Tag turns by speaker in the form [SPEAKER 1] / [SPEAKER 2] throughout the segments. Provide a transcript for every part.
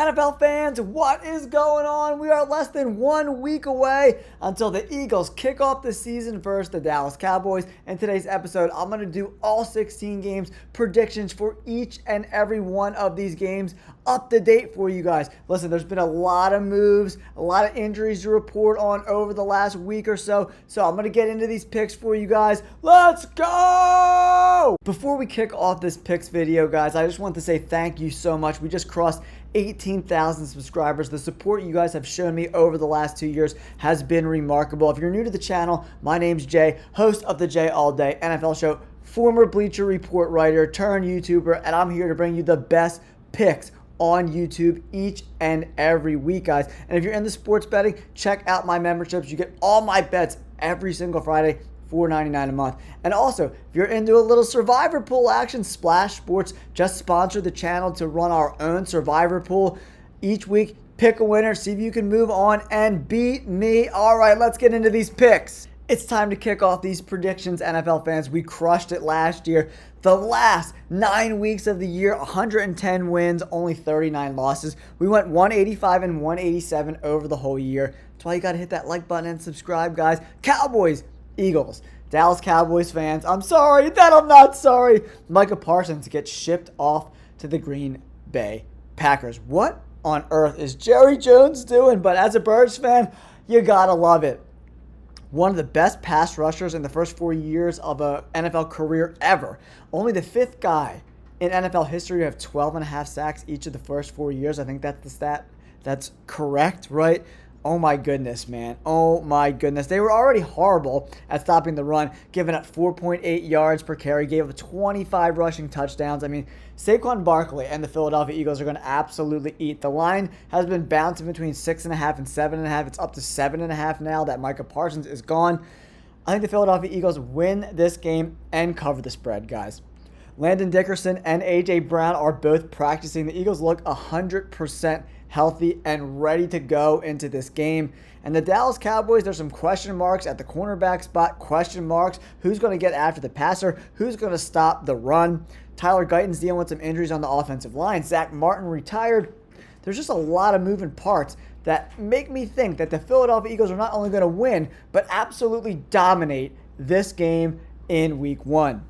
[SPEAKER 1] NFL fans, what is going on? We are less than 1 week away until the Eagles kick off the season versus the Dallas Cowboys. In today's episode, I'm going to do all 16 games, predictions for each and every one of these games, up to date for you guys. Listen, there's been a lot of moves, a lot of injuries to report on over the last week or so. So I'm going to get into these picks for you guys. Let's go! Before we kick off this picks video, guys, I just want to say thank you so much. We just crossed 18,000 subscribers. The support you guys have shown me over the last 2 years has been remarkable. If you're new to the channel, my name's Jay, host of the Jay All Day NFL Show, former Bleacher Report writer turned YouTuber, and I'm here to bring you the best picks on YouTube each and every week, guys. And if you're into sports betting, check out my memberships. You get all my bets every single Friday, $4.99 a month. And also, if you're into a little survivor pool action, Splash Sports just sponsored the channel to run our own survivor pool each week. Pick a winner, see if you can move on and beat me. All right, let's get into these picks. It's time to kick off these predictions, NFL fans. We crushed it last year. The last 9 weeks of the year, 110 wins, only 39 losses. We went 185 and 187 over the whole year. That's why you got to hit that like button and subscribe, guys. Cowboys, Eagles, Dallas Cowboys fans, I'm sorry that I'm not sorry. Micah Parsons gets shipped off to the Green Bay Packers. What on earth is Jerry Jones doing? But as a Birds fan, you got to love it. One of the best pass rushers in the first 4 years of an NFL career ever. Only the fifth guy in NFL history to have 12 and a half sacks each of the first 4 years. I think that's the stat. That's correct, right? Oh my goodness, man. Oh my goodness. They were already horrible at stopping the run, giving up 4.8 yards per carry, gave up 25 rushing touchdowns. I mean, Saquon Barkley and the Philadelphia Eagles are going to absolutely eat. The line has been bouncing between 6.5 and 7.5. It's up to 7.5 now that Micah Parsons is gone. I think the Philadelphia Eagles win this game and cover the spread, guys. Landon Dickerson and A.J. Brown are both practicing. The Eagles look 100% healthy and ready to go into this game. And the Dallas Cowboys, there's some question marks at the cornerback spot, question marks. Who's going to get after the passer? Who's going to stop the run? Tyler Guyton's dealing with some injuries on the offensive line. Zach Martin retired. There's just a lot of moving parts that make me think that the Philadelphia Eagles are not only going to win, but absolutely dominate this game in week 1.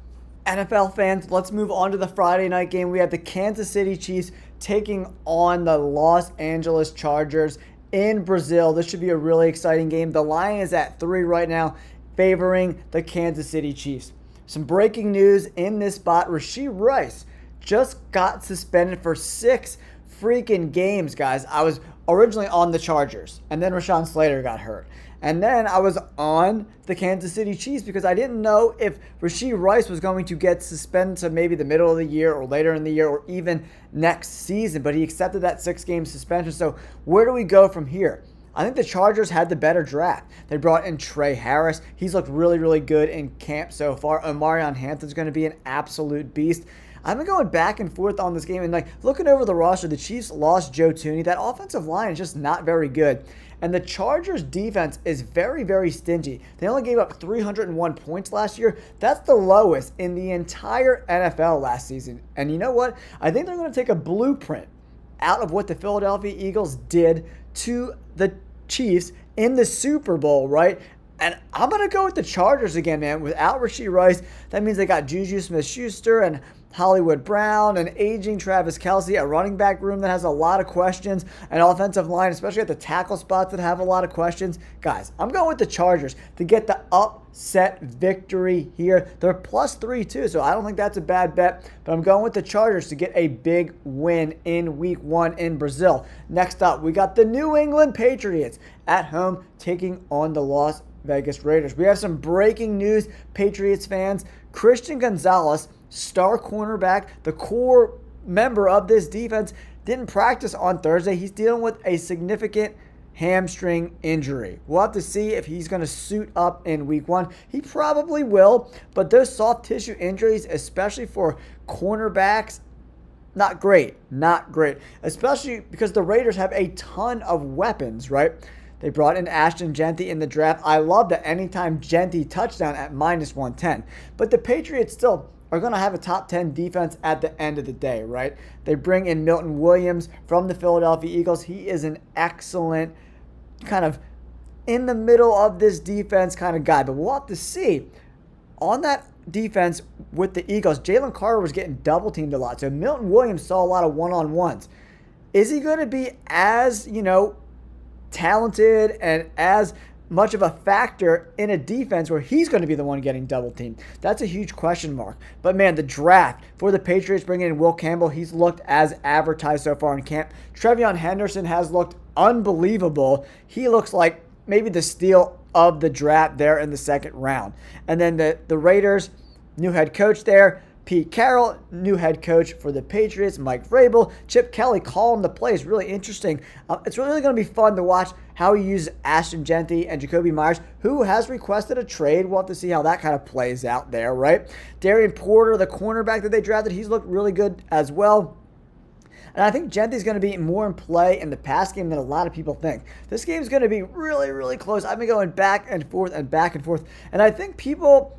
[SPEAKER 1] NFL fans, let's move on to the Friday night game. We have the Kansas City Chiefs taking on the Los Angeles Chargers in Brazil. This should be a really exciting game. The line is at 3 right now, favoring the Kansas City Chiefs. Some breaking news in this spot. Rashee Rice just got suspended for 6 freaking games, guys. I was originally on the Chargers, and then Rashawn Slater got hurt. And then I was on the Kansas City Chiefs because I didn't know if Rashee Rice was going to get suspended to maybe the middle of the year or later in the year or even next season. But he accepted that 6-game suspension. So where do we go from here? I think the Chargers had the better draft. They brought in Trey Harris. He's looked really, really good in camp so far. Omarion Hampton's going to be an absolute beast. I've been going back and forth on this game and looking over the roster. The Chiefs lost Joe Thuney. That offensive line is just not very good. And the Chargers defense is very, very stingy. They only gave up 301 points last year. That's the lowest in the entire NFL last season. And you know what? I think they're going to take a blueprint out of what the Philadelphia Eagles did to the Chiefs in the Super Bowl, right? And I'm going to go with the Chargers again, man. Without Rashee Rice, that means they got Juju Smith-Schuster and Hollywood Brown, an aging Travis Kelce, a running back room that has a lot of questions, an offensive line, especially at the tackle spots that have a lot of questions. Guys, I'm going with the Chargers to get the upset victory here. They're +3 too, so I don't think that's a bad bet, but I'm going with the Chargers to get a big win in week 1 in Brazil. Next up, we got the New England Patriots at home taking on the Las Vegas Raiders. We have some breaking news, Patriots fans. Christian Gonzalez, star cornerback, the core member of this defense, didn't practice on Thursday. He's dealing with a significant hamstring injury. We'll have to see if he's going to suit up in week 1. He probably will, but those soft tissue injuries, especially for cornerbacks, not great. Not great. Especially because the Raiders have a ton of weapons, right? They brought in Ashton Genty in the draft. I love the anytime Genty touchdown at -110. But the Patriots still are going to have a top 10 defense at the end of the day, right? They bring in Milton Williams from the Philadelphia Eagles. He is an excellent kind of in the middle of this defense kind of guy, but we'll have to see. On that defense with the Eagles, Jalen Carter was getting double teamed a lot, so Milton Williams saw a lot of one-on-ones. Is he going to be as, talented and as much of a factor in a defense where he's going to be the one getting double teamed? That's a huge question mark. But man, the draft for the Patriots bringing in Will Campbell, he's looked as advertised so far in camp. Trevion Henderson has looked unbelievable. He looks like maybe the steal of the draft there in the second round. And then the Raiders, new head coach there, Pete Carroll, new head coach for the Patriots, Mike Vrabel, Chip Kelly calling the plays. Really interesting. It's really going to be fun to watch how he uses Ashton Genty and Jacoby Myers, who has requested a trade. We'll have to see how that kind of plays out there, right? Darian Porter, the cornerback that they drafted, he's looked really good as well. And I think Genty's going to be more in play in the pass game than a lot of people think. This game is going to be really, really close. I've been going back and forth and back and forth. And I think people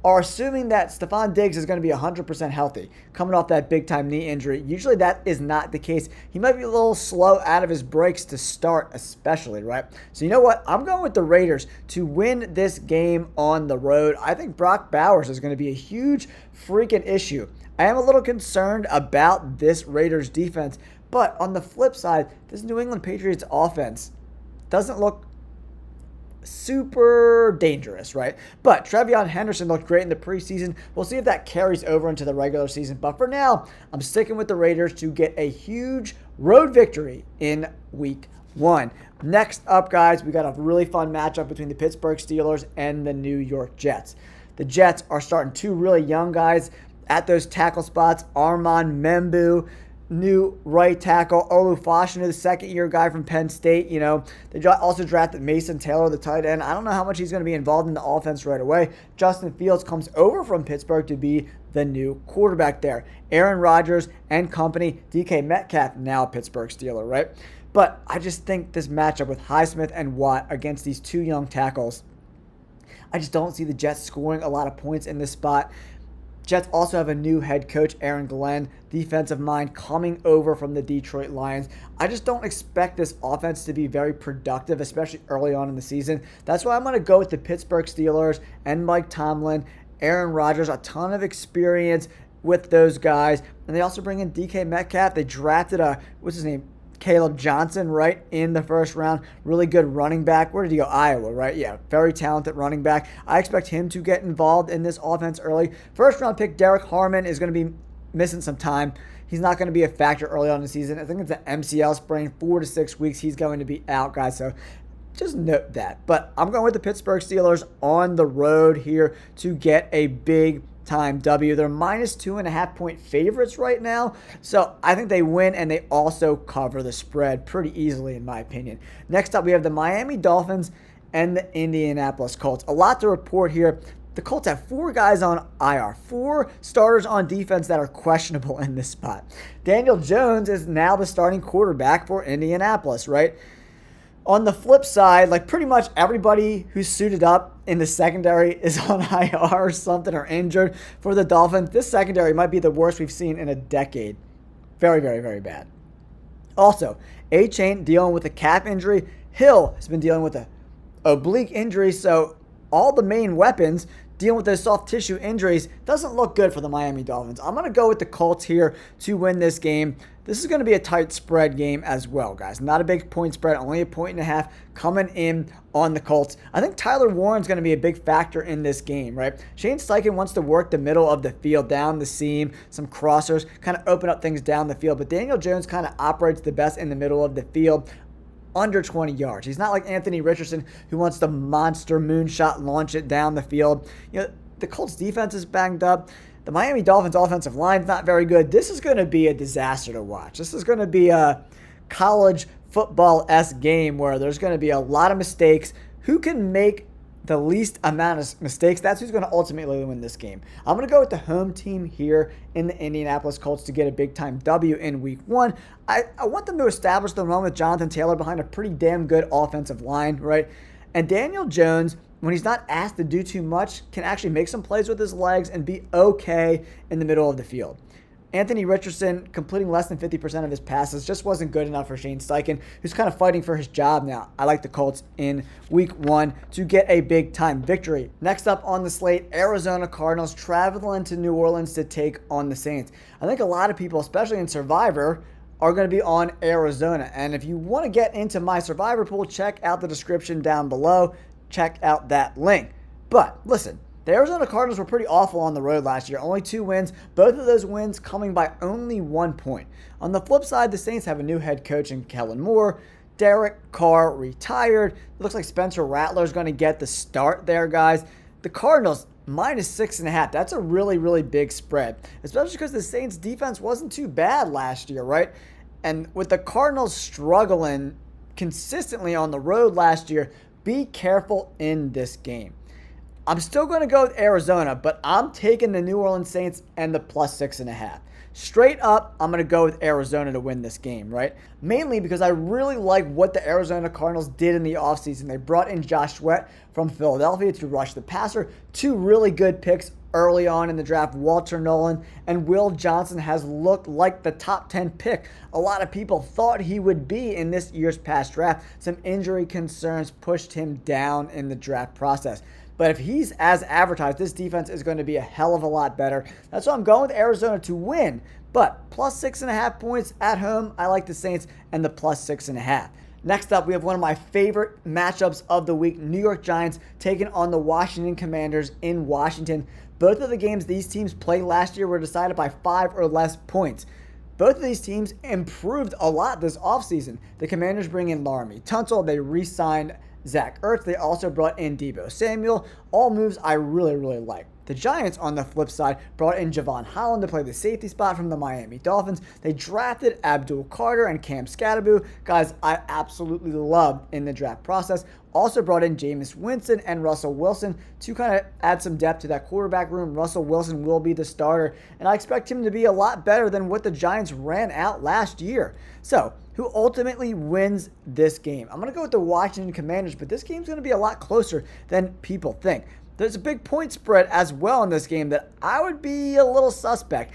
[SPEAKER 1] are assuming that Stephon Diggs is going to be 100% healthy coming off that big-time knee injury. Usually that is not the case. He might be a little slow out of his breaks to start especially, right? So you know what? I'm going with the Raiders to win this game on the road. I think Brock Bowers is going to be a huge freaking issue. I am a little concerned about this Raiders defense, but on the flip side, this New England Patriots offense doesn't look super dangerous, right? But Trevion Henderson looked great in the preseason. We'll see if that carries over into the regular season. But for now, I'm sticking with the Raiders to get a huge road victory in Week 1. Next up, guys, we got a really fun matchup between the Pittsburgh Steelers and the New York Jets. The Jets are starting two really young guys at those tackle spots. Armand Membu, new right tackle. Olu Fashanu, the second-year guy from Penn State. They also drafted Mason Taylor, the tight end. I don't know how much he's going to be involved in the offense right away. Justin Fields comes over from Pittsburgh to be the new quarterback there. Aaron Rodgers and company. DK Metcalf, now a Pittsburgh Steeler, right? But I just think this matchup with Highsmith and Watt against these two young tackles, I just don't see the Jets scoring a lot of points in this spot. Jets also have a new head coach, Aaron Glenn, defensive mind, coming over from the Detroit Lions. I just don't expect this offense to be very productive, especially early on in the season. That's why I'm going to go with the Pittsburgh Steelers and Mike Tomlin. Aaron Rodgers, a ton of experience with those guys. And they also bring in DK Metcalf. They drafted Caleb Johnson, right, in the first round. Really good running back. Where did he go? Iowa, right? Yeah, very talented running back. I expect him to get involved in this offense early. First round pick, Derek Harmon, is going to be missing some time. He's not going to be a factor early on in the season. I think it's an MCL sprain, 4 to 6 weeks. He's going to be out, guys. So just note that. But I'm going with the Pittsburgh Steelers on the road here to get a big time W. They're minus 2.5-point favorites right now. So I think they win, and they also cover the spread pretty easily, in my opinion. Next up, we have the Miami Dolphins and the Indianapolis Colts. A lot to report here. The Colts have 4 guys on IR, 4 starters on defense that are questionable in this spot. Daniel Jones is now the starting quarterback for Indianapolis, right? On the flip side, like pretty much everybody who's suited up in the secondary is on IR or something or injured for the Dolphins. This secondary might be the worst we've seen in a decade. Very, very, very bad. Also, A-Chain dealing with a calf injury. Hill has been dealing with a oblique injury, so all the main weapons dealing with those soft tissue injuries doesn't look good for the Miami Dolphins. I'm going to go with the Colts here to win this game. This is going to be a tight spread game as well, guys. Not a big point spread, only a 1.5 coming in on the Colts. I think Tyler Warren's going to be a big factor in this game, right? Shane Steichen wants to work the middle of the field, down the seam, some crossers, kind of open up things down the field. But Daniel Jones kind of operates the best in the middle of the field, under 20 yards. He's not like Anthony Richardson, who wants to monster moonshot launch it down the field. The Colts defense is banged up. The Miami Dolphins offensive line's not very good. This is going to be a disaster to watch. This is going to be a college football-esque game where there's going to be a lot of mistakes. Who can make the least amount of mistakes? That's who's going to ultimately win this game. I'm going to go with the home team here in the Indianapolis Colts to get a big-time W in Week 1. I want them to establish the run with Jonathan Taylor behind a pretty damn good offensive line, right? And Daniel Jones when he's not asked to do too much, can actually make some plays with his legs and be okay in the middle of the field. Anthony Richardson completing less than 50% of his passes just wasn't good enough for Shane Steichen, who's kind of fighting for his job now. I like the Colts in week 1 to get a big-time victory. Next up on the slate, Arizona Cardinals traveling to New Orleans to take on the Saints. I think a lot of people, especially in Survivor, are going to be on Arizona. And if you want to get into my Survivor pool, check out the description down below. Check out that link. But listen, the Arizona Cardinals were pretty awful on the road last year. Only 2 wins, both of those wins coming by only 1 point. On the flip side, the Saints have a new head coach in Kellen Moore. Derek Carr retired. It looks like Spencer Rattler is going to get the start there, guys. The Cardinals, -6.5. That's a really, really big spread, especially because the Saints defense wasn't too bad last year, right? And with the Cardinals struggling consistently on the road last year, be careful in this game. I'm still going to go with Arizona, but I'm taking the New Orleans Saints and the +6.5. Straight up, I'm going to go with Arizona to win this game, right? Mainly because I really like what the Arizona Cardinals did in the offseason. They brought in Josh Sweat from Philadelphia to rush the passer. 2 really good picks early on in the draft. Walter Nolan and Will Johnson has looked like the top 10 pick. A lot of people thought he would be in this year's past draft. Some injury concerns pushed him down in the draft process. But if he's as advertised, this defense is going to be a hell of a lot better. That's why I'm going with Arizona to win. But +6.5 points at home, I like the Saints and the +6.5. Next up, we have one of my favorite matchups of the week. New York Giants taking on the Washington Commanders in Washington. Both of the games these teams played last year were decided by 5 or less points. Both of these teams improved a lot this offseason. The Commanders bring in Laramie Tunsil. They re-signed Zach Ertz. They also brought in Deebo Samuel. All moves I really, really like. The Giants, on the flip side, brought in Javon Holland to play the safety spot from the Miami Dolphins. They drafted Abdul Carter and Cam Skattebo. Guys, I absolutely loved in the draft process. Also brought in Jameis Winston and Russell Wilson to kind of add some depth to that quarterback room. Russell Wilson will be the starter, and I expect him to be a lot better than what the Giants ran out last year. So, who ultimately wins this game? I'm going to go with the Washington Commanders, but this game's going to be a lot closer than people think. There's a big point spread as well in this game that I would be a little suspect.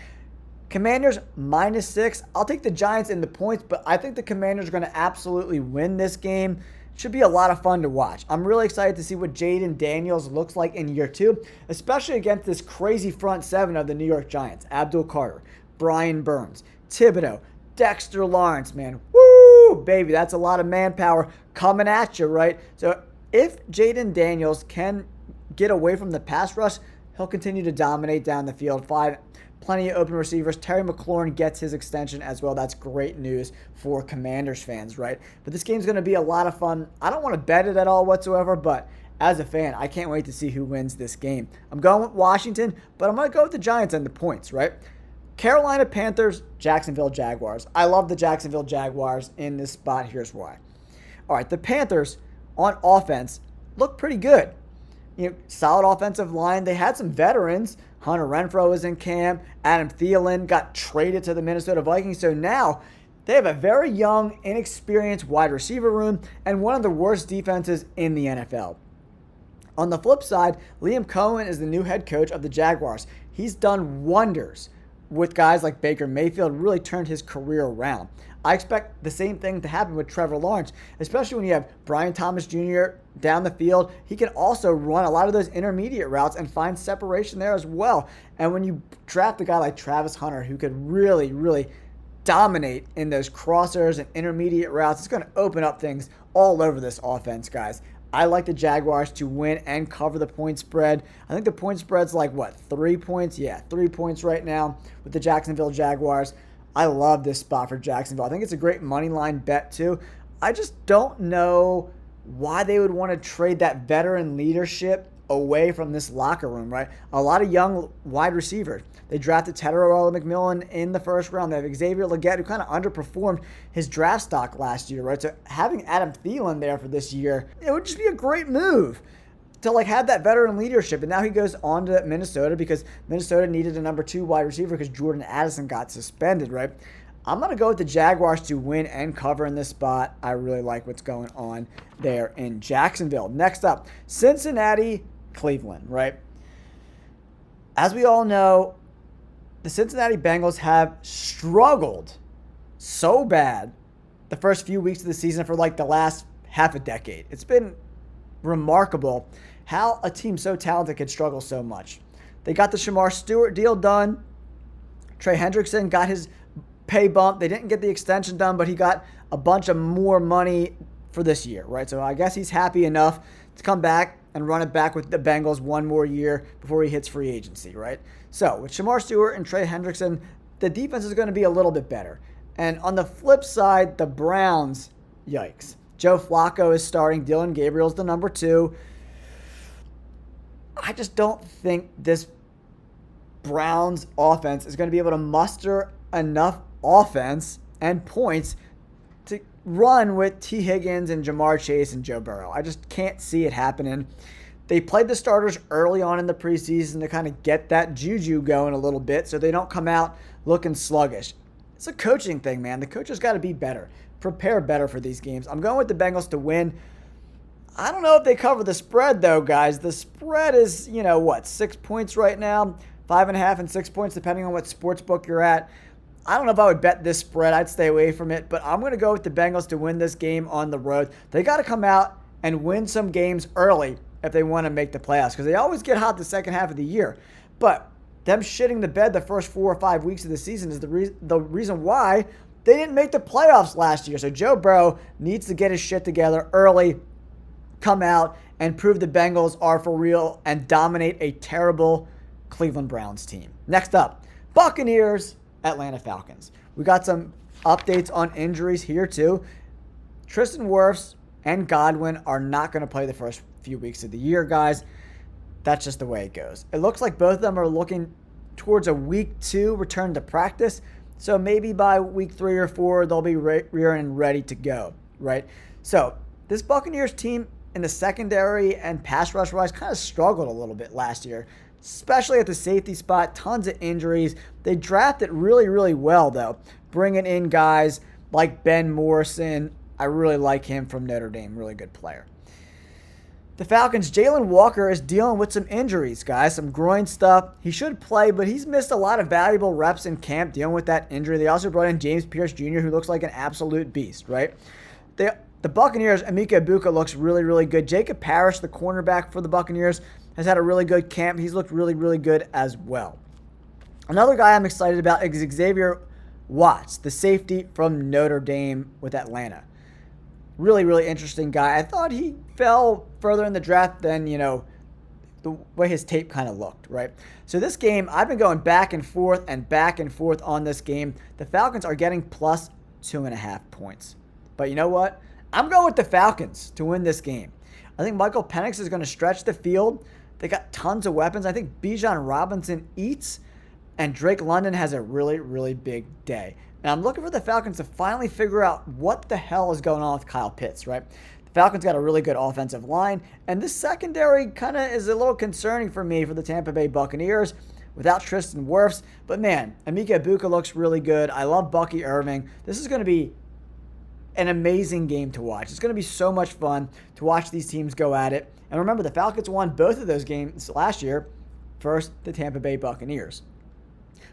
[SPEAKER 1] Commanders -6. I'll take the Giants in the points, but I think the Commanders are going to absolutely win this game. Should be a lot of fun to watch. I'm really excited to see what Jaden Daniels looks like in year 2, especially against this crazy front 7 of the New York Giants. Abdul Carter, Brian Burns, Thibodeau, Dexter Lawrence, man. Woo! Baby, that's a lot of manpower coming at you, right? So if Jaden Daniels can get away from the pass rush, he'll continue to dominate down the field. Plenty of open receivers. Terry McLaurin gets his extension as well. That's great news for Commanders fans, right? But this game's going to be a lot of fun. I don't want to bet it at all whatsoever, but as a fan, I can't wait to see who wins this game. I'm going with Washington, but I'm going to go with the Giants and the points, right? Carolina Panthers, Jacksonville Jaguars. I love the Jacksonville Jaguars in this spot. Here's why. All right, the Panthers on offense look pretty good. Solid offensive line. They had some veterans. Hunter Renfrow was in camp. Adam Thielen got traded to the Minnesota Vikings. So now they have a very young, inexperienced wide receiver room and one of the worst defenses in the NFL. On the flip side, Liam Cohen is the new head coach of the Jaguars. He's done wonders with guys like Baker Mayfield, really turned his career around. I expect the same thing to happen with Trevor Lawrence, especially when you have Brian Thomas Jr. down the field. He can also run a lot of those intermediate routes and find separation there as well. And when you draft a guy like Travis Hunter, who could really, really dominate in those crossers and intermediate routes, it's going to open up things all over this offense, guys. I like the Jaguars to win and cover the point spread. I think the point spread's like, 3 points? Yeah, 3 points right now with the Jacksonville Jaguars. I love this spot for Jacksonville. I think it's a great money line bet too. I just don't know why they would want to trade that veteran leadership away from this locker room, right? A lot of young wide receivers. They drafted Tedero McMillan in the first round. They have Xavier Legette, who kind of underperformed his draft stock last year, right? So having Adam Thielen there for this year, it would just be a great move to have that veteran leadership. And now he goes on to Minnesota because Minnesota needed a number 2 wide receiver because Jordan Addison got suspended, right? I'm going to go with the Jaguars to win and cover in this spot. I really like what's going on there in Jacksonville. Next up, Cincinnati, Cleveland, right? As we all know, the Cincinnati Bengals have struggled so bad the first few weeks of the season for like the last half a decade. It's been remarkable how a team so talented could struggle so much. They got the Shamar Stewart deal done. Trey Hendrickson got his pay bump. They didn't get the extension done, but he got a bunch of more money for this year, right? So I guess he's happy enough to come back and run it back with the Bengals one more year before he hits free agency, right? So with Shamar Stewart and Trey Hendrickson, the defense is going to be a little bit better. And on the flip side, the Browns, yikes. Joe Flacco is starting. Dylan Gabriel's the number 2. I just don't think this Browns offense is going to be able to muster enough offense and points to run with T. Higgins and Jamar Chase and Joe Burrow. I just can't see it happening. They played the starters early on in the preseason to kind of get that juju going a little bit so they don't come out looking sluggish. It's a coaching thing, man. The coaches got to be better, prepare better for these games. I'm going with the Bengals to win. I don't know if they cover the spread, though, guys. The spread is, 6 points right now, 5.5 and 6 points, depending on what sports book you're at. I don't know if I would bet this spread. I'd stay away from it, but I'm going to go with the Bengals to win this game on the road. They got to come out and win some games early if they want to make the playoffs, because they always get hot the second half of the year. But them shitting the bed the first 4 or 5 weeks of the season is the reason why they didn't make the playoffs last year. So Joe Burrow needs to get his shit together early, come out, and prove the Bengals are for real and dominate a terrible Cleveland Browns team. Next up, Buccaneers, Atlanta Falcons. We got some updates on injuries here too. Tristan Wirfs and Godwin are not going to play the first few weeks of the year, guys. That's just the way it goes. It looks like both of them are looking towards a week 2 return to practice. So maybe by week 3 or 4, they'll be rearing and ready to go, right? So this Buccaneers team in the secondary and pass rush wise kind of struggled a little bit last year, especially at the safety spot. Tons of injuries. They drafted really, really well, though, bringing in guys like Ben Morrison. I really like him from Notre Dame. Really good player. The Falcons, Jalen Walker is dealing with some injuries, guys, some groin stuff. He should play, but he's missed a lot of valuable reps in camp dealing with that injury. They also brought in James Pierce Jr., who looks like an absolute beast, right? The Buccaneers, Emeka Egbuka looks really, really good. Jacob Parrish, the cornerback for the Buccaneers, has had a really good camp. He's looked really, really good as well. Another guy I'm excited about is Xavier Watts, the safety from Notre Dame with Atlanta. Really, really interesting guy. I thought he fell further in the draft than, the way his tape kind of looked, right? So this game, I've been going back and forth on this game. The Falcons are getting plus 2.5 points. But you know what? I'm going with the Falcons to win this game. I think Michael Penix is going to stretch the field. They got tons of weapons. I think Bijan Robinson eats, and Drake London has a really, really big day. And I'm looking for the Falcons to finally figure out what the hell is going on with Kyle Pitts, right? The Falcons got a really good offensive line, and this secondary kind of is a little concerning for me for the Tampa Bay Buccaneers without Tristan Wirfs. But man, Emeka Egbuka looks really good. I love Bucky Irving. This is going to be an amazing game to watch. It's going to be so much fun to watch these teams go at it. And remember, the Falcons won both of those games last year versus the Tampa Bay Buccaneers.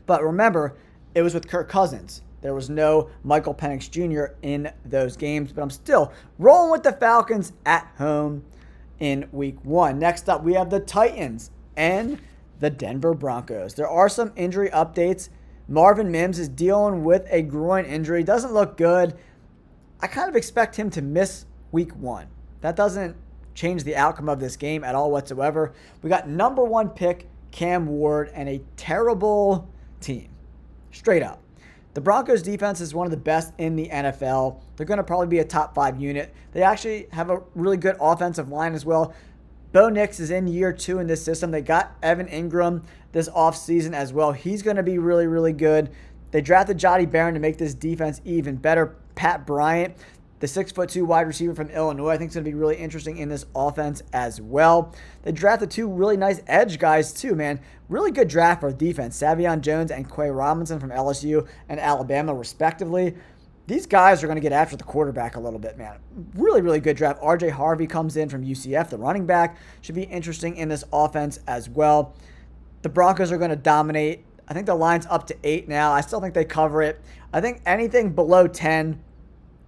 [SPEAKER 1] But remember, it was with Kirk Cousins. There was no Michael Penix Jr. in those games, but I'm still rolling with the Falcons at home in week 1. Next up, we have the Titans and the Denver Broncos. There are some injury updates. Marvin Mims is dealing with a groin injury. Doesn't look good. I kind of expect him to miss week 1. That doesn't change the outcome of this game at all whatsoever. We got number 1 pick Cam Ward and a terrible team. Straight up. The Broncos defense is one of the best in the NFL. They're going to probably be a top 5 unit. They actually have a really good offensive line as well. Bo Nix is in year 2 in this system. They got Evan Ingram this offseason as well. He's going to be really, really good. They drafted Jody Barron to make this defense even better. Pat Bryant, the 6'2" wide receiver from Illinois, I think is going to be really interesting in this offense as well. They drafted 2 really nice edge guys too, man. Really good draft for defense. Savion Jones and Quay Robinson from LSU and Alabama, respectively. These guys are going to get after the quarterback a little bit, man. Really, really good draft. RJ Harvey comes in from UCF, the running back. Should be interesting in this offense as well. The Broncos are going to dominate. I think the line's up to 8 now. I still think they cover it. I think anything below 10,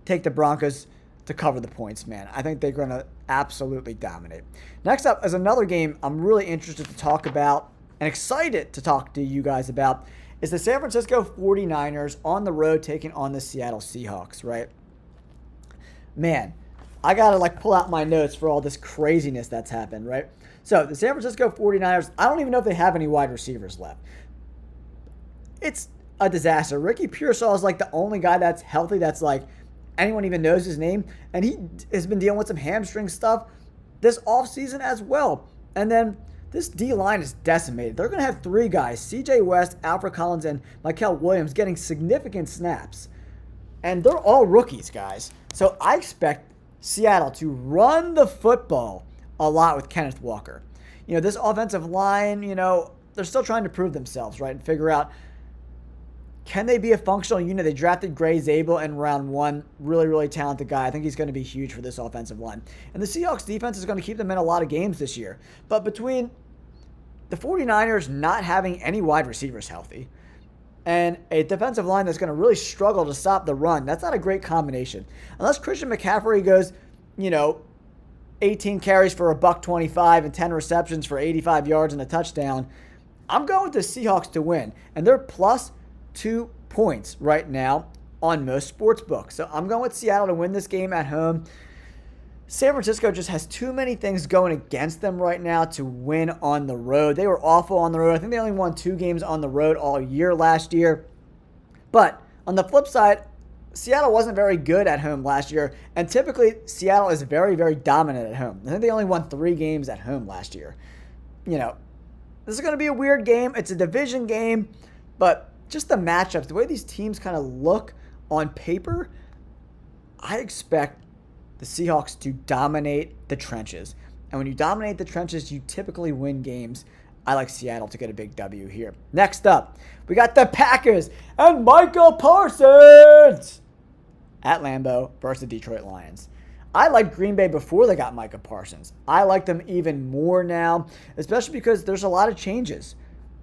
[SPEAKER 1] take the Broncos to cover the points, man. I think they're going to absolutely dominate. Next up is another game I'm really interested to talk about and excited to talk to you guys about. Is the San Francisco 49ers on the road taking on the Seattle Seahawks, right? Man, I got to pull out my notes for all this craziness that's happened, right? So the San Francisco 49ers, I don't even know if they have any wide receivers left. It's a disaster. Ricky Pearsall is the only guy that's healthy that's anyone even knows his name. And he has been dealing with some hamstring stuff this offseason as well. And then this D-line is decimated. They're going to have 3 guys, C.J. West, Alfred Collins, and Michael Williams, getting significant snaps. And they're all rookies, guys. So I expect Seattle to run the football a lot with Kenneth Walker. This offensive line, they're still trying to prove themselves, right, and figure out, can they be a functional unit? They drafted Gray Zabel in round 1. Really, really talented guy. I think he's going to be huge for this offensive line. And the Seahawks defense is going to keep them in a lot of games this year. But between the 49ers not having any wide receivers healthy and a defensive line that's going to really struggle to stop the run, that's not a great combination. Unless Christian McCaffrey goes, 18 carries for $125 and 10 receptions for 85 yards and a touchdown, I'm going with the Seahawks to win. And they're plus 2 points right now on most sports books. So I'm going with Seattle to win this game at home. San Francisco just has too many things going against them right now to win on the road. They were awful on the road. I think they only won 2 games on the road all year last year. But on the flip side, Seattle wasn't very good at home last year. And typically, Seattle is very, very dominant at home. I think they only won 3 games at home last year. This is going to be a weird game. It's a division game. But just the matchups, the way these teams kind of look on paper, I expect the Seahawks to dominate the trenches. And when you dominate the trenches, you typically win games. I like Seattle to get a big W here. Next up, we got the Packers and Michael Parsons at Lambeau versus the Detroit Lions. I liked Green Bay before they got Micah Parsons. I like them even more now, especially because there's a lot of changes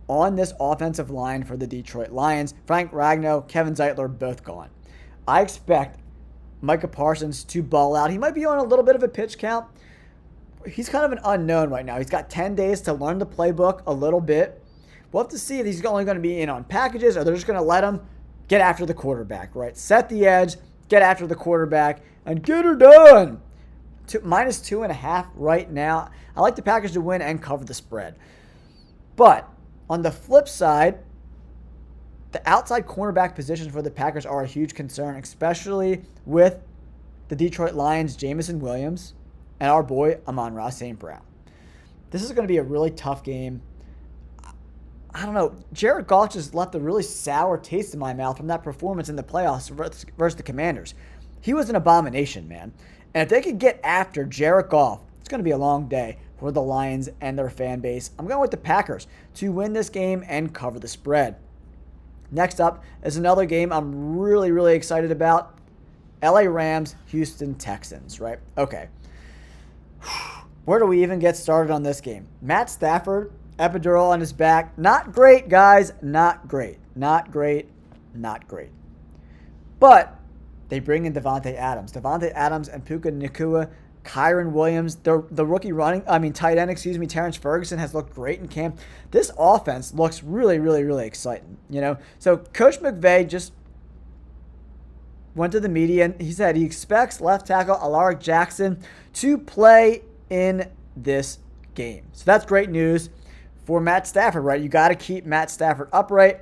[SPEAKER 1] on this offensive line for the Detroit Lions. Frank Ragnow, Kevin Zeitler, both gone. I expect Micah Parsons to ball out. He might be on a little bit of a pitch count. He's kind of an unknown right now. He's got 10 days to learn the playbook a little bit. We'll have to see if he's only going to be in on packages or they're just going to let him get after the quarterback, right? Set the edge, get after the quarterback, and get her done. Minus 2.5 right now. I like the Packers to win and cover the spread. But on the flip side, the outside cornerback positions for the Packers are a huge concern, especially with the Detroit Lions' Jameson Williams and our boy Amon-Ra St. Brown. This is going to be a really tough game. I don't know. Jared Goff just left a really sour taste in my mouth from that performance in the playoffs versus the Commanders. He was an abomination, man. And if they could get after Jared Goff, it's going to be a long day for the Lions and their fan base. I'm going with the Packers to win this game and cover the spread. Next up is another game I'm really, really excited about. LA Rams, Houston Texans, right? Okay. Where do we even get started on this game? Matt Stafford, epidural on his back. Not great, guys. Not great. Not great. Not great. But they bring in Devontae Adams. Devontae Adams and Puka Nacua, Kyron Williams, the rookie tight end, Terrence Ferguson has looked great in camp. This offense looks really, really, really exciting, So Coach McVay just went to the media and he said he expects left tackle Alaric Jackson to play in this game. So that's great news for Matt Stafford, right? You got to keep Matt Stafford upright,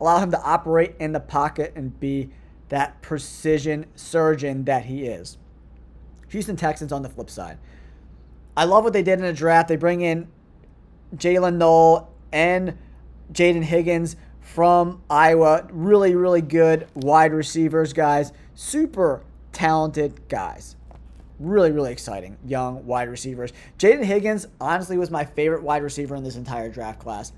[SPEAKER 1] allow him to operate in the pocket and be that precision surgeon that he is. Houston Texans on the flip side. I love what they did in the draft. They bring in Jalen Noel and Jaden Higgins from Iowa. Really, really good wide receivers, guys. Super talented guys. Really, really exciting young wide receivers. Jaden Higgins, honestly, was my favorite wide receiver in this entire draft class.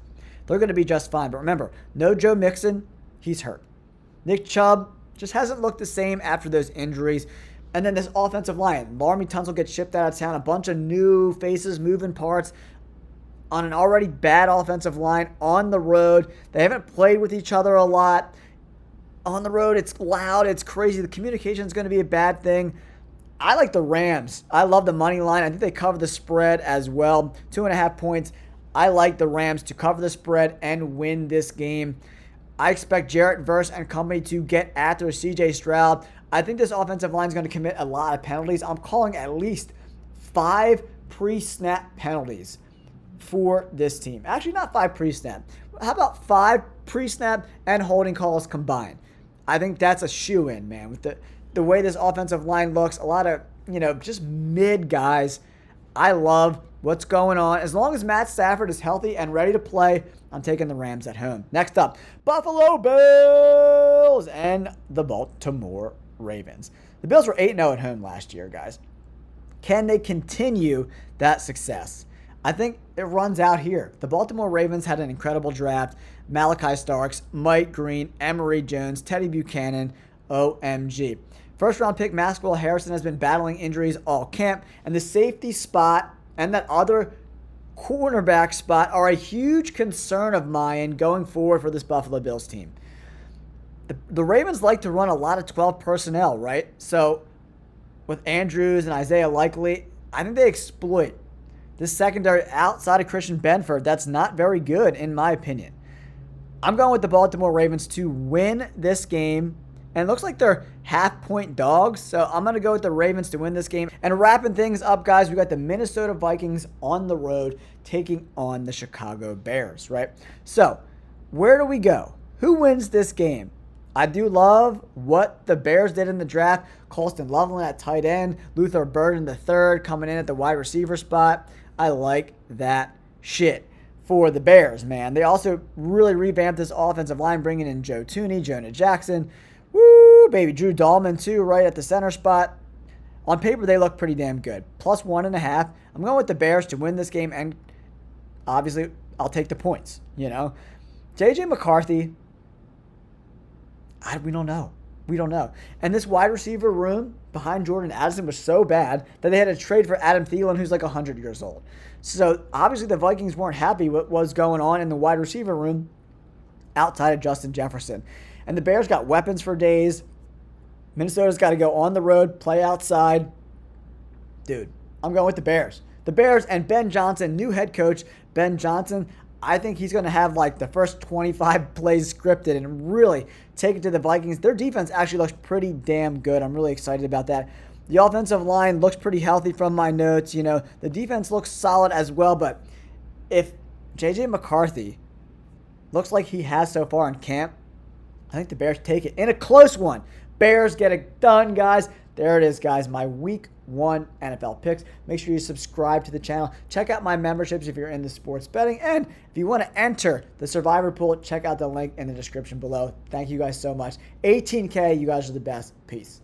[SPEAKER 1] They're going to be just fine. But remember, no Joe Mixon. He's hurt. Nick Chubb just hasn't looked the same after those injuries. And then this offensive line. Laramie Tunsil gets shipped out of town. A bunch of new faces, moving parts on an already bad offensive line on the road. They haven't played with each other a lot. On the road, it's loud. It's crazy. The communication is going to be a bad thing. I like the Rams. I love the money line. I think they cover the spread as well. 2.5 points. I like the Rams to cover the spread and win this game. I expect Jarrett Verse and company to get after CJ Stroud. I think this offensive line is going to commit a lot of penalties. I'm calling at least 5 pre-snap penalties for this team. Actually, not 5 pre-snap. How about 5 pre-snap and holding calls combined? I think that's a shoe-in, man. With the way this offensive line looks, a lot of, just mid guys. I love what's going on. As long as Matt Stafford is healthy and ready to play, I'm taking the Rams at home. Next up, Buffalo Bills and the Baltimore Ravens. The Bills were 8-0 at home last year, guys. Can they continue that success? I think it runs out here. The Baltimore Ravens had an incredible draft. Malachi Starks, Mike Green, Emory Jones, Teddy Buchanan, OMG. First round pick Maxwell Harrison has been battling injuries all camp, and the safety spot and that other cornerback spot are a huge concern of mine going forward for this Buffalo Bills team. The Ravens like to run a lot of 12 personnel, right? So with Andrews and Isaiah Likely, I think they exploit this secondary outside of Christian Benford. That's not very good, in my opinion. I'm going with the Baltimore Ravens to win this game. And it looks like they're half-point dogs, so I'm going to go with the Ravens to win this game. And wrapping things up, guys, we got the Minnesota Vikings on the road taking on the Chicago Bears, right? So where do we go? Who wins this game? I do love what the Bears did in the draft. Colston Loveland at tight end. Luther Burden III coming in at the wide receiver spot. I like that shit for the Bears, man. They also really revamped this offensive line, bringing in Joe Thuney, Jonah Jackson. Woo, baby. Drew Dahlman, too, right at the center spot. On paper, they look pretty damn good. Plus 1.5. I'm going with the Bears to win this game, and obviously, I'll take the points, J.J. McCarthy, we don't know. We don't know. And this wide receiver room behind Jordan Addison was so bad that they had to trade for Adam Thielen, who's like 100 years old. So, obviously, the Vikings weren't happy with what was going on in the wide receiver room outside of Justin Jefferson. And the Bears got weapons for days. Minnesota's got to go on the road, play outside. Dude, I'm going with the Bears. The Bears and Ben Johnson, new head coach Ben Johnson. I think he's going to have like the first 25 plays scripted and really take it to the Vikings. Their defense actually looks pretty damn good. I'm really excited about that. The offensive line looks pretty healthy from my notes. The defense looks solid as well. But if J.J. McCarthy looks like he has so far in camp, I think the Bears take it in a close one. Bears get it done, guys. There it is, guys. My Week 1 NFL picks. Make sure you subscribe to the channel. Check out my memberships if you're into sports betting. And if you want to enter the Survivor Pool, check out the link in the description below. Thank you guys so much. 18K, you guys are the best. Peace.